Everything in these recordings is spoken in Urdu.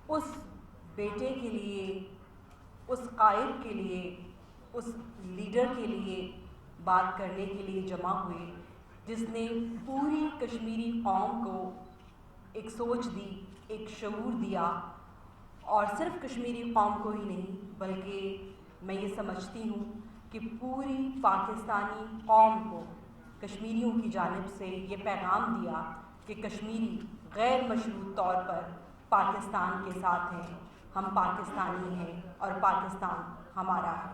اس بیٹے کے لیے، اس قائد کے لیے، اس لیڈر کے لیے بات کرنے کے لیے جمع ہوئے جس نے پوری کشمیری قوم کو ایک سوچ دی، ایک شعور دیا، اور صرف کشمیری قوم کو ہی نہیں بلکہ میں یہ سمجھتی ہوں کہ پوری پاکستانی قوم کو کشمیریوں کی جانب سے یہ پیغام دیا کہ کشمیری غیر مشروط طور پر پاکستان کے ساتھ ہیں، ہم پاکستانی ہیں اور پاکستان ہمارا ہے۔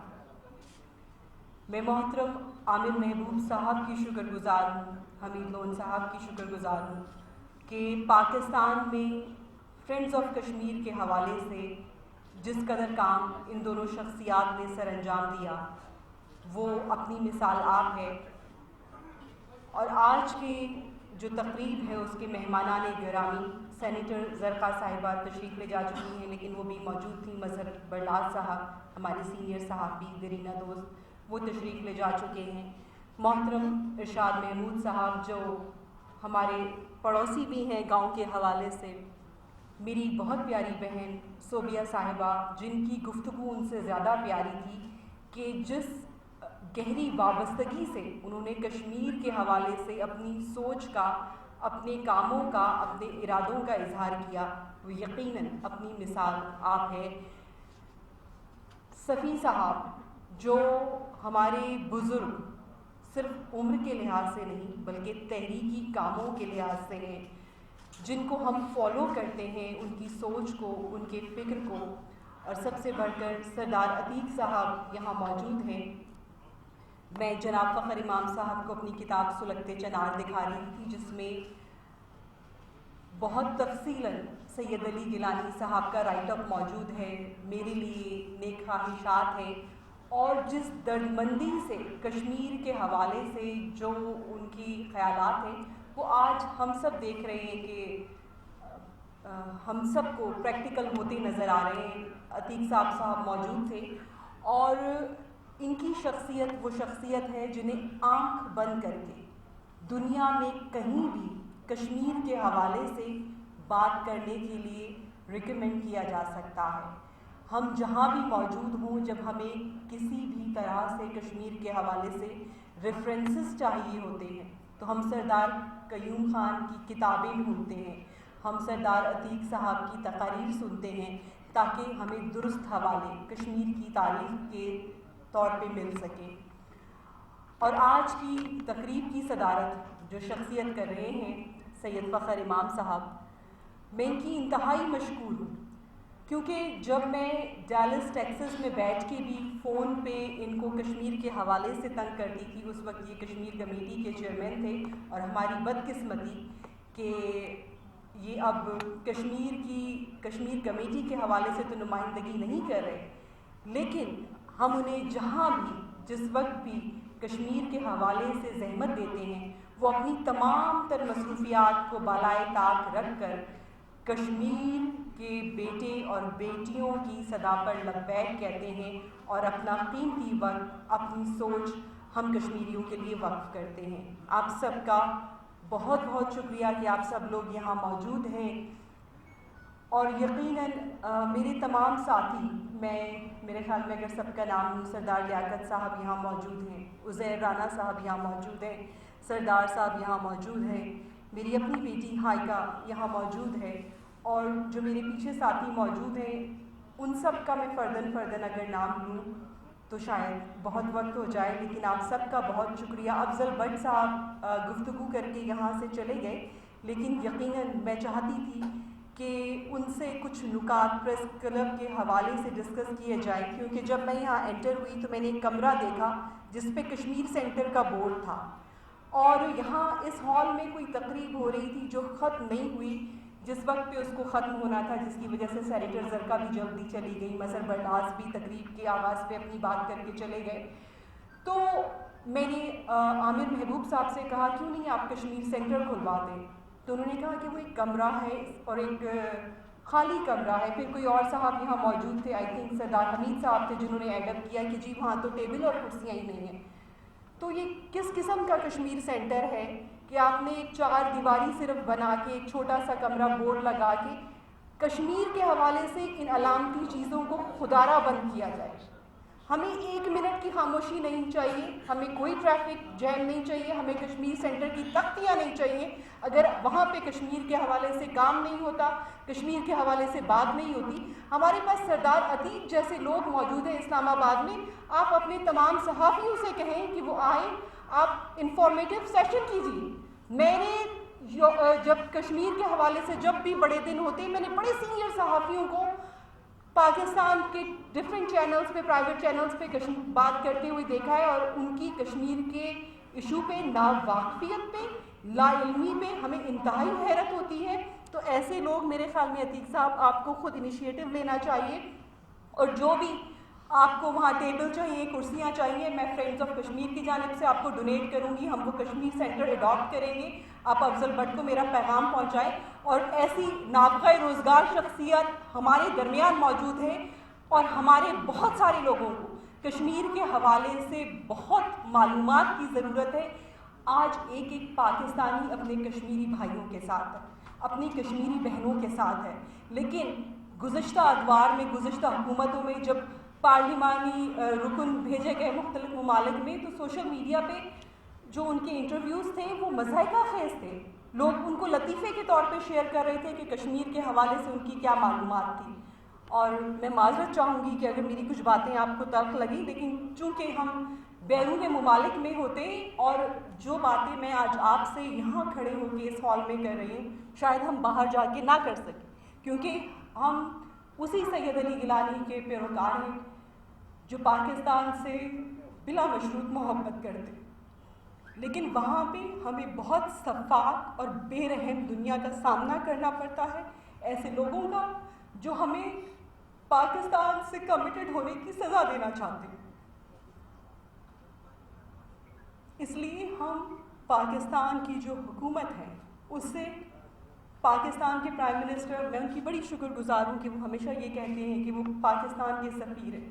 میں محترم عامر محبوب صاحب کی شکر گزار ہوں، حمید لون صاحب کی شکر گزار ہوں کہ پاکستان میں فرینڈز آف کشمیر کے حوالے سے جس قدر کام ان دونوں شخصیات نے سر انجام دیا وہ اپنی مثال آپ ہے، اور آج کی جو تقریب ہے اس کے مہمانان گرامی سینیٹر زرقا صاحبہ تشریف لے جا چکی ہیں، لیکن وہ بھی موجود تھیں۔ مظہر بردار صاحب ہماری سینئر صحافی گرینہ دوست، وہ تشریف لے جا چکے ہیں۔ محترم ارشاد محمود صاحب جو ہمارے پڑوسی بھی ہیں گاؤں کے حوالے سے، میری بہت پیاری بہن صوبیہ صاحبہ جن کی گفتگو ان سے زیادہ پیاری تھی کہ جس گہری وابستگی سے انہوں نے کشمیر کے حوالے سے اپنی سوچ کا، اپنے کاموں کا، اپنے ارادوں کا اظہار کیا، وہ یقیناً اپنی مثال آپ ہے۔ صفی صاحب جو ہمارے بزرگ صرف عمر کے لحاظ سے نہیں بلکہ تحریکی کاموں کے لحاظ سے ہیں، جن کو ہم فالو کرتے ہیں، ان کی سوچ کو، ان کے فکر کو، اور سب سے بڑھ کر سردار عتیق صاحب یہاں موجود ہیں۔ میں جناب فخر امام صاحب کو اپنی کتاب سلگتے چنار دکھا رہی تھی جس میں بہت تفصیلاً سید علی گیلانی صاحب کا رائٹ اپ موجود ہے، میرے لیے نیک خواہشات ہیں، اور جس دردمندی سے کشمیر کے حوالے سے جو ان کی خیالات ہیں وہ آج ہم سب دیکھ رہے ہیں کہ ہم سب کو پریکٹیکل ہوتے نظر آ رہے ہیں۔ عتیق صاحب موجود تھے، اور ان کی شخصیت وہ شخصیت ہے جنہیں آنکھ بند کر کے دنیا میں کہیں بھی کشمیر کے حوالے سے بات کرنے کے لیے ریکمینڈ کیا جا سکتا ہے۔ ہم جہاں بھی موجود ہوں، جب ہمیں کسی بھی طرح سے کشمیر کے حوالے سے ریفرنسز چاہیے ہوتے ہیں تو ہم سردار قیوم خان کی کتابیں ڈھونڈتے ہیں، ہم سردار عتیق صاحب کی تقاریر سنتے ہیں تاکہ ہمیں درست حوالے کشمیر کی تاریخ کے طور پہ مل سکیں۔ اور آج کی تقریب کی صدارت جو شخصیت کر رہے ہیں سید فخر امام صاحب، میں ان کی انتہائی مشکور ہوں، کیونکہ جب میں ڈیلس ٹیکسس میں بیٹھ کے بھی فون پہ ان کو کشمیر کے حوالے سے تنگ کرتی تھی، اس وقت یہ کشمیر کمیٹی کے چیئرمین تھے، اور ہماری بدقسمتی کہ یہ اب کشمیر کمیٹی کے حوالے سے تو نمائندگی نہیں کر رہے، لیکن ہم انہیں جہاں بھی جس وقت بھی کشمیر کے حوالے سے زحمت دیتے ہیں وہ اپنی تمام تر مصروفیات کو بالائے طاق رکھ کر کشمیر کے بیٹے اور بیٹیوں کی صدا پر لبیک کہتے ہیں، اور اپنا قیمتی وقت، اپنی سوچ ہم کشمیریوں کے لیے وقف کرتے ہیں۔ آپ سب کا بہت بہت شکریہ کہ آپ سب لوگ یہاں موجود ہیں، اور یقیناً میرے تمام ساتھی، میرے خیال میں اگر سب کا نام لوں، سردار لیاقت صاحب یہاں موجود ہیں، عزیر رانا صاحب یہاں موجود ہیں، سردار صاحب یہاں موجود ہیں، میری اپنی بیٹی ہائکہ یہاں موجود ہے، اور جو میرے پیچھے ساتھی موجود ہیں ان سب کا میں فرداً اگر نام لوں تو شاید بہت وقت ہو جائے، لیکن آپ سب کا بہت شکریہ۔ افضل بٹ صاحب گفتگو کر کے یہاں سے چلے گئے، لیکن یقیناً میں چاہتی تھی کہ ان سے کچھ نکات پریس کلب کے حوالے سے ڈسکس کیے جائیں، کیونکہ جب میں یہاں انٹر ہوئی تو میں نے ایک کمرہ دیکھا جس پہ کشمیر سینٹر کا بورڈ تھا، اور یہاں اس ہال میں کوئی تقریب ہو رہی تھی جو ختم نہیں ہوئی، جس وقت پہ اس کو ختم ہونا تھا، جس کی وجہ سے سینیٹر زرقا بھی جلدی چلی گئی، مظہر بردار بھی تقریب کے آغاز پہ اپنی بات کر کے چلے گئے۔ تو میں نے عامر محبوب صاحب سے کہا کیوں نہیں آپ کشمیر سینٹر کھلوا دیں، تو انہوں نے کہا کہ وہ ایک کمرہ ہے اور ایک خالی کمرہ ہے۔ پھر کوئی اور صاحب یہاں موجود تھے، آئی تھنک سردار حمید صاحب تھے، جنہوں نے ایڈ اپ کیا کہ جی وہاں تو ٹیبل اور کرسیاں ہی نہیں ہیں۔ تو یہ کس قسم کا کشمیر سینٹر ہے کہ آپ نے ایک چار دیواری صرف بنا کے ایک چھوٹا سا کمرہ بورڈ لگا کے کشمیر کے حوالے سے ان علامتی چیزوں کو خودارہ بند کیا جائے. ہمیں 1 منٹ کی خاموشی نہیں چاہیے, ہمیں کوئی ٹریفک جیم نہیں چاہیے, ہمیں کشمیر سینٹر کی تختیاں نہیں چاہیے. اگر وہاں پہ کشمیر کے حوالے سے کام نہیں ہوتا, کشمیر کے حوالے سے بات نہیں ہوتی, ہمارے پاس سردار عتیق جیسے لوگ موجود ہیں اسلام آباد میں. آپ اپنے تمام صحافیوں سے کہیں کہ وہ آئیں, آپ انفارمیٹیو سیشن کیجیے. میں نے جب کشمیر کے حوالے سے جب بھی بڑے دن ہوتے, میں نے بڑے سینئر صحافیوں کو پاکستان کے ڈفرینٹ چینلز پہ, پرائیویٹ چینلز پہ بات کرتے ہوئے دیکھا ہے, اور ان کی کشمیر کے ایشو پہ ناواقفیت پہ, لا علمی پہ ہمیں انتہائی حیرت ہوتی ہے. تو ایسے لوگ میرے خیال میں عتیق صاحب آپ کو خود انیشیٹو لینا چاہیے, اور جو بھی آپ کو وہاں ٹیبل چاہیے, کرسیاں چاہیے, میں فرینڈز آف کشمیر کی جانب سے آپ کو ڈونیٹ کروں گی, ہم وہ کشمیر سینٹر اڈاپٹ کریں گے. آپ افضل بٹ کو میرا پیغام پہنچائیں, اور ایسی نابغہ روزگار شخصیت ہمارے درمیان موجود ہے, اور ہمارے بہت سارے لوگوں کو کشمیر کے حوالے سے بہت معلومات کی ضرورت ہے. آج ایک ایک پاکستانی اپنے کشمیری بھائیوں کے ساتھ ہے, اپنی کشمیری بہنوں کے ساتھ ہے, لیکن گزشتہ ادوار میں, گزشتہ حکومتوں میں جب پارلیمانی رکن بھیجے گئے مختلف ممالک میں, تو سوشل میڈیا پہ جو ان کے انٹرویوز تھے وہ مضحکہ خیز تھے. لوگ ان کو لطیفے کے طور پہ شیئر کر رہے تھے کہ کشمیر کے حوالے سے ان کی کیا معلومات تھی. اور میں معذرت چاہوں گی کہ اگر میری کچھ باتیں آپ کو تلخ لگیں, لیکن چونکہ ہم بیرون ممالک میں ہوتے, اور جو باتیں میں آج آپ سے یہاں کھڑے ہو کے اس ہال میں کر رہی ہوں, شاید ہم باہر جا کے نہ کر سکیں, کیونکہ ہم اسی سید علی گیلانی کے پیروکار ہیں جو پاکستان سے بلا مشروط محبت کرتے. لیکن وہاں پہ ہمیں بہت شفاف اور بے رحم دنیا کا سامنا کرنا پڑتا ہے, ایسے لوگوں کا جو ہمیں پاکستان سے کمیٹڈ ہونے کی سزا دینا چاہتے ہیں. اس لیے ہم پاکستان کی جو حکومت ہے اس سے, پاکستان کے پرائم منسٹر, میں ان کی بڑی شکر گزار ہوں کہ وہ ہمیشہ یہ کہتے ہیں کہ وہ پاکستان کے سفیر ہیں,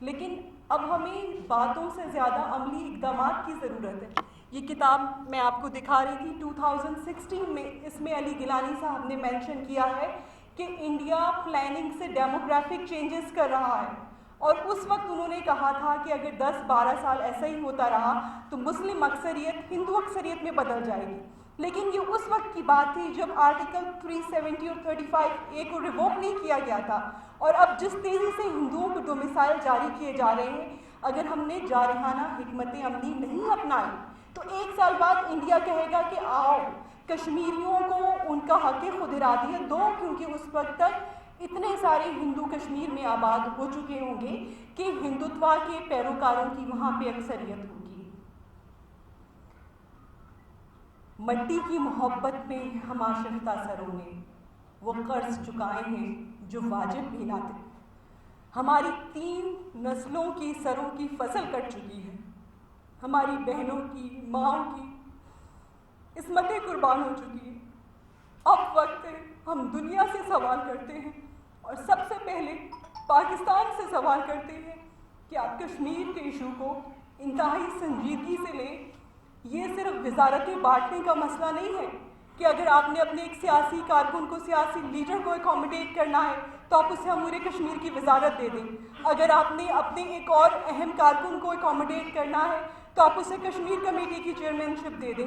لیکن اب ہمیں باتوں سے زیادہ عملی اقدامات کی ضرورت ہے. یہ کتاب میں آپ کو دکھا رہی تھی 2016 میں, اس میں علی گیلانی صاحب نے مینشن کیا ہے کہ انڈیا پلاننگ سے ڈیموگرافک چینجز کر رہا ہے, اور اس وقت انہوں نے کہا تھا کہ اگر 10-12 سال ایسا ہی ہوتا رہا تو مسلم اکثریت ہندو اکثریت میں بدل جائے گی. لیکن یہ اس وقت کی بات تھی جب آرٹیکل 370 اور 35A کو ریووک نہیں کیا گیا تھا, اور اب جس تیزی سے ہندوؤں کو ڈومیسائل جاری کیے جا رہے ہیں, اگر ہم نے جارحانہ حکمت عملی نہیں اپنائی تو 1 سال بعد انڈیا کہے گا کہ آؤ کشمیریوں کو ان کا حق خود ارادیت دو, کیونکہ اس وقت تک اتنے سارے ہندو کشمیر میں آباد ہو چکے ہوں گے کہ ہندوتوا کے پیروکاروں کی وہاں پہ اکثریت ہوگی. مٹی کی محبت میں ہم آشفتہ سروں نے وہ قرض چکائے ہیں جو واجب بھی نہ تھے. ہماری 3 نسلوں کی سروں کی فصل کٹ چکی ہے, ہماری بہنوں کی, ماؤں کی عصمتیں قربان ہو چکی ہیں. اب وقت ہے ہم دنیا سے سوال کرتے ہیں, اور سب سے پہلے پاکستان سے سوال کرتے ہیں کہ آپ کشمیر کے ایشو کو انتہائی سنجیدگی سے لیں. یہ صرف وزارتیں بانٹنے کا مسئلہ نہیں ہے کہ اگر آپ نے اپنے ایک سیاسی کارکن کو, سیاسی لیڈر کو اکوموڈیٹ کرنا ہے تو آپ اسے امور کشمیر کی وزارت دے دیں. اگر آپ نے اپنے ایک اور اہم کارکن کو اکوموڈیٹ کرنا ہے تو آپ اسے کشمیر کمیٹی کی چیئرمین شپ دے دیں.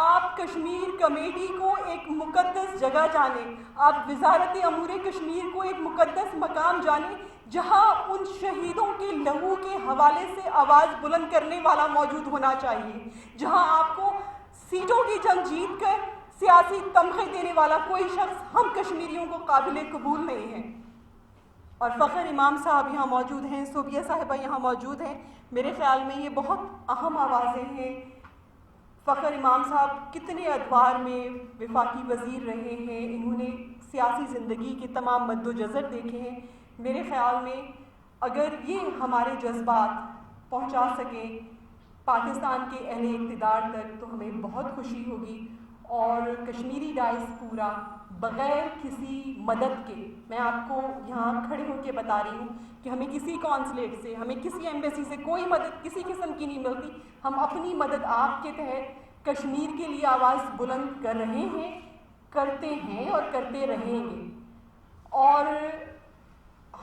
آپ کشمیر کمیٹی کو ایک مقدس جگہ جانیں, آپ وزارت امور کشمیر کو ایک مقدس مقام جانیں جہاں ان شہیدوں کے لہو کے حوالے سے آواز بلند کرنے والا موجود ہونا چاہیے, جہاں آپ کو سیٹوں کی جنگ جیت کر سیاسی تمغے دینے والا کوئی شخص ہم کشمیریوں کو قابل قبول نہیں ہے. اور فخر امام صاحب یہاں موجود ہیں, صوبیہ صاحبہ یہاں موجود ہیں. میرے خیال میں یہ بہت اہم آوازیں ہیں. فخر امام صاحب کتنے ادوار میں وفاقی وزیر رہے ہیں, انہوں نے سیاسی زندگی کے تمام مد و جزر دیکھے ہیں. میرے خیال میں اگر یہ ہمارے جذبات پہنچا سکیں پاکستان کے اہل اقتدار تک تو ہمیں بہت خوشی ہوگی. اور کشمیری ڈائسپورا بغیر کسی مدد کے, میں آپ کو یہاں کھڑے ہو کے بتا رہی ہوں کہ ہمیں کسی کونسلیٹ سے, ہمیں کسی ایمبیسی سے کوئی مدد کسی قسم کی نہیں ملتی. ہم اپنی مدد آپ کے تحت کشمیر کے لیے آواز بلند کر رہے ہیں, کرتے ہیں اور کرتے رہیں گے. اور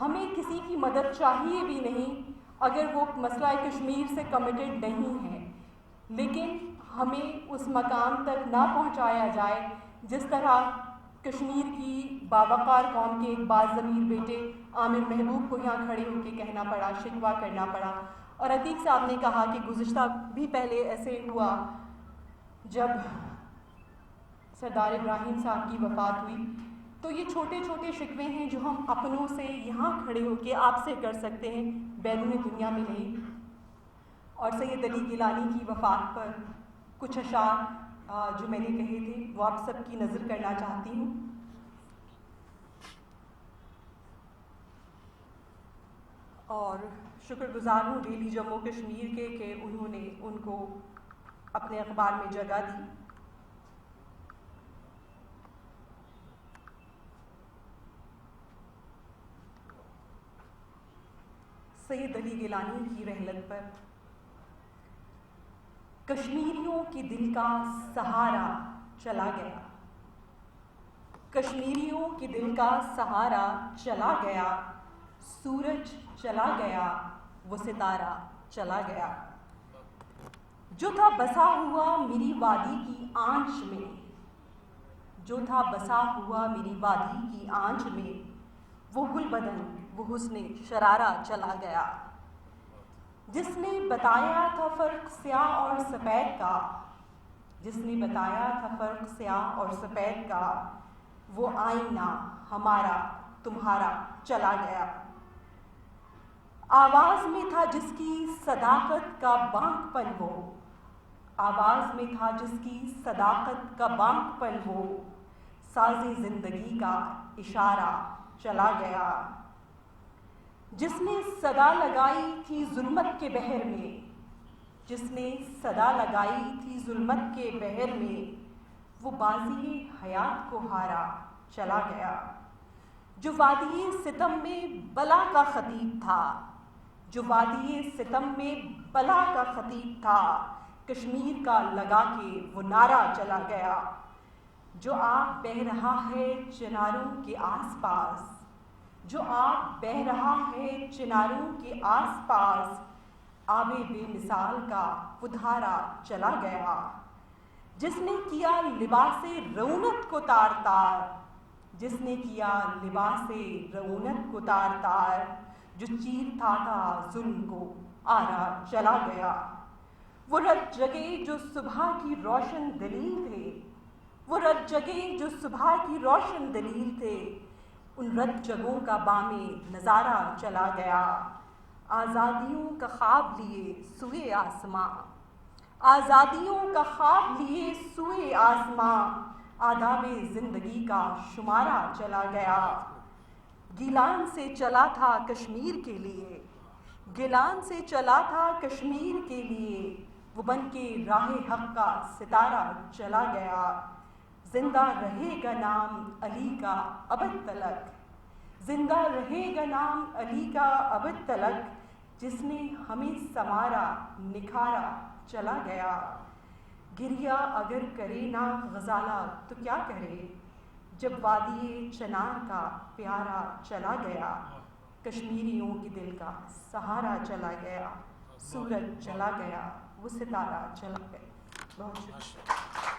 ہمیں کسی کی مدد چاہیے بھی نہیں اگر وہ مسئلہ کشمیر سے کمیٹڈ نہیں ہے، لیکن ہمیں اس مقام تک نہ پہنچایا جائے جس طرح کشمیر کی باوقار قوم کے ایک باز ضمیر بیٹے عامر محبوب کو یہاں کھڑے ہو کے کہنا پڑا، شکوہ کرنا پڑا۔ اور عتیق صاحب نے کہا کہ گزشتہ بھی پہلے ایسے ہوا جب سردار ابراہیم صاحب کی وفات ہوئی۔ تو یہ چھوٹے چھوٹے شکوے ہیں جو ہم اپنوں سے یہاں کھڑے ہو کے آپ سے کر سکتے ہیں، بیرون دنیا میں نہیں۔ اور سید علی گیلانی کی وفات پر کچھ اشعار جو میں نے کہے تھے وہ آپ سب کی نظر کرنا چاہتی ہوں۔ اور شکر گزار ہوں ڈیلی جموں کشمیر کے کہ انہوں نے ان کو اپنے اخبار میں جگہ دی۔ سید علی گیلانی کی رحلت پر کشمیریوں کی دل کا سہارا چلا گیا، کشمیریوں کی دل کا سہارا چلا گیا، سورج چلا گیا، وہ ستارہ چلا گیا، جو تھا بسا ہوا میری وادی کی آنچ میں، جو تھا بسا ہوا میری وادی کی آنچ میں، وہ گل بدن وہ حسن شرارہ چلا گیا، جس نے بتایا تھا فرق سیاہ اور سفید کا، جس نے بتایا تھا فرق سیاہ اور سفید کا، وہ آئینہ ہمارا تمہارا چلا گیا، آواز میں تھا جس کی صداقت کا بانک پن وہ، آواز میں تھا جس کی صداقت کا بانک پن وہ، سازِ زندگی کا اشارہ چلا گیا، جس نے صدا لگائی تھی ظلمت کے بحر میں، جس نے صدا لگائی تھی ظلمت کے بحر میں، وہ بازی حیات کو ہارا چلا گیا، جو وادی ستم میں بلا کا خطیب تھا، جو وادی ستم میں بلا کا خطیب تھا، کشمیر کا لگا کے وہ نعرہ چلا گیا، جو آب بہہ رہا ہے چناروں کے آس پاس، جو آب بہہ رہا ہے چناروں کے آس پاس، آب بے مثال کا وہ دھارا چلا گیا، جس نے کیا لباس رعونت کو تار تار، جس نے کیا لباس رعونت کو تار تار، جو چیرتا تھا ظلم کو آرا چلا گیا، وہ رت جگے جو صبح کی روشن دلیل تھے، وہ رت جگے جو صبح کی روشن دلیل تھے، ان رت جگوں کا بامِ نظارہ چلا گیا، آزادیوں کا خواب لیے سوئے آسماں، آزادیوں کا خواب لیے سوئے آسماں، آدابِ زندگی کا شمارہ چلا گیا، گیلان سے چلا تھا کشمیر کے لیے، گیلان سے چلا تھا کشمیر کے لیے، وہ بن کے راہ حق کا ستارہ چلا گیا، زندہ رہے گا نام علی کا ابد تلک، زندہ رہے گا نام علی کا ابد تلک، جس نے ہمیں سنوارا نکھارا چلا گیا، گریہ اگر کرے نا غزالہ تو کیا کرے، جب وادی چنار کا پیارا چلا گیا، کشمیریوں کی دل کا سہارا چلا گیا، سورج چلا گیا، وہ ستارہ چلا گیا۔ بہت شکریہ۔